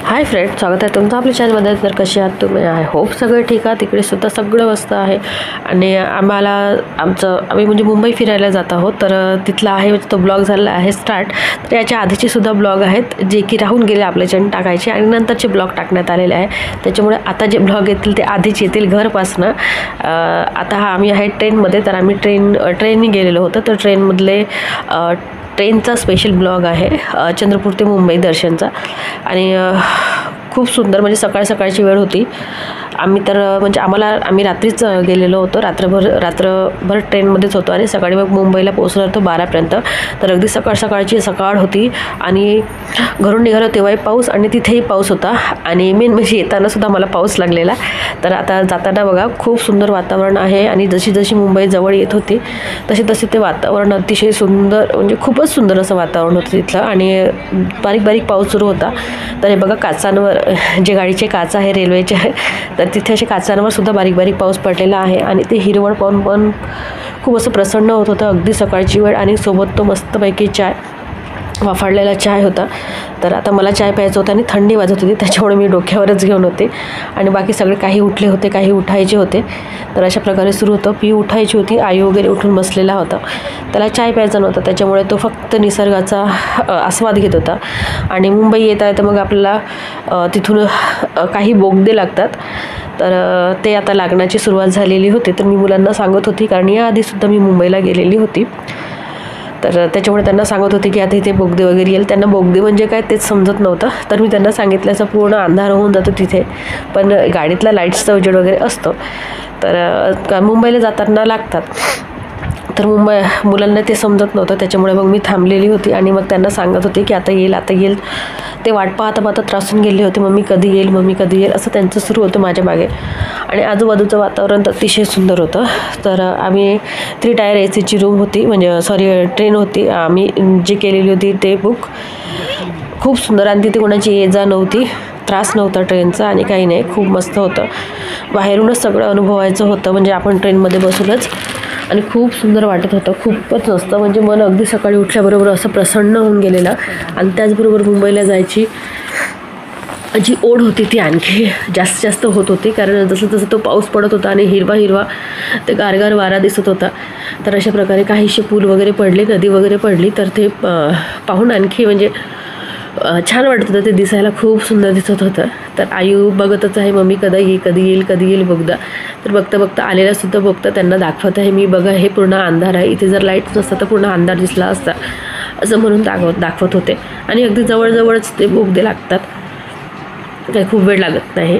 Hi friend, स्वागत आहे तुमचं आपल्या चॅनलमध्ये. तर कसे आहात तुम्ही? आय होप सगळं ठीक आहे. तिकडे सुद्धा सगळं मस्त आहे. आणि आम्ही म्हणजे मुंबई फिरायला जात आहोत. तर तिथला आहे तो ब्लॉग झालेला आहे स्टार्ट. तर याच्या आधीचे सुद्धा ब्लॉग आहेत जे की राहून गेले आपल्याच्यानं टाकायचे आणि नंतरचे ब्लॉग टाकण्यात आलेले आहे. त्याच्यामुळे आता जे ब्लॉग येतील ते आधीच येतील घरपासनं. आता आम्ही आहे ट्रेनमध्ये. तर आम्ही ट्रेनने गेलेलो होतो. तर ट्रेनचा स्पेशल ब्लॉग आहे चंद्रपूर ते मुंबई दर्शनचा. आणि खूप सुंदर म्हणजे सकाळची वेळ होती. आम्ही रात्रीच गेलेलो होतो. रात्रभर ट्रेनमध्येच होतो आणि सकाळी मग मुंबईला पोहोचलो होतो 12पर्यंत. तर अगदी सकाळची सकाळ होती आणि घरून निघालो तेव्हाही पाऊस आणि तिथेही पाऊस होता. आणि मेन म्हणजे येताना सुद्धा मला पाऊस लागलेला. तर आता जाताना बघा खूप सुंदर वातावरण आहे. आणि जशी मुंबई जवळ येत होती तसे ते वातावरण अतिशय सुंदर, म्हणजे खूपच सुंदर असं वातावरण होतं तिथलं. आणि बारीक पाऊस सुरू होता. तर हे बघा काचांवर जे गाडीचे काच आहे रेल्वेचे, तर तिथे असे काचांवर सुद्धा बारीक पाऊस पडलेला आहे. आणि ते हिरवळ पाहून पण खूप असं प्रसन्न होत होतं. अगदी सकाळची वेळ आणि सोबत तो मस्तपैकी वाफाळलेला चाय होता. तर आता मला चाय प्यायचा होता आणि थंडी वाजत होती, त्याच्यामुळे मी डोक्यावरच घेऊन होते. आणि बाकी सगळे काही उठले होते, काही उठायचे होते. तर अशा प्रकारे सुरू होतं. पी उठायची होती, आई वगैरे उठून बसलेला होता. त्याला चाय प्यायचा नव्हता, त्याच्यामुळे तो फक्त निसर्गाचा आस्वाद घेत होता. आणि मुंबई येत आहे तर मग आपल्याला तिथून काही बोगदे लागतात. तर ते आता लागण्याची सुरुवात झालेली होती. तर मी मुलांना सांगत होती, कारण याआधीसुद्धा मी मुंबईला गेलेली होती. तर त्याच्यामुळे त्यांना सांगत होते की आता इथे बोगदे वगैरे येईल. त्यांना बोगदे म्हणजे काय तेच समजत नव्हतं. तर मी त्यांना सांगितलं, पूर्ण अंधार होऊन जातो तिथे, पण गाडीतला लाईट्सचा उजेड वगैरे असतो. तर मुंबईला जाताना लागतात. तर मुलांना ते समजत नव्हतं, त्याच्यामुळे मग मी थांबलेली होती आणि मग त्यांना सांगत होते की आता येईल. ते वाट पाहता त्रासून गेले होते. मम्मी कधी येईल असं त्यांचं सुरू होतं माझ्या मागे. आणि आजूबाजूचं वातावरण तर अतिशय सुंदर होतं. तर आम्ही 3 टायर ACची रूम होती, म्हणजे ट्रेन होती आम्ही जी केलेली होती ते बुक. खूप सुंदर. आणि तिथे कोणाची ये जा नव्हती, त्रास नव्हता ट्रेनचा आणि काही नाही. खूप मस्त होतं. बाहेरूनच सगळं अनुभवायचं होतं, म्हणजे आपण ट्रेनमध्ये बसूनच. आणि खूप सुंदर वाटत होतं, खूपच मस्त. म्हणजे मन अगदी सकाळी उठल्याबरोबर असं प्रसन्न होऊन गेलेलं. आणि त्याचबरोबर मुंबईला जायची जी ओढ होती ती आणखी जास्त होत होती, कारण जसं तो पाऊस पडत होता आणि हिरवा ते गारगार वारा दिसत होता. तर अशा प्रकारे काहीसे पूल वगैरे पडले, नदी वगैरे पडली. तर ते पाहून आणखी म्हणजे छान वाटत होतं. ते दिसायला खूप सुंदर दिसत होतं. तर आयू बघतच आहे, मम्मी कधी येईल बोगदा. तर बघता आलेलासुद्धा बोगदा त्यांना दाखवत आहे मी. बघा हे पूर्ण अंधार आहे, इथे जर लाईट नसतं तर पूर्ण अंधार दिसला असता, असं म्हणून दाखवत होते. आणि अगदी जवळच ते बोगदे लागतात, काही खूप वेळ लागत नाही.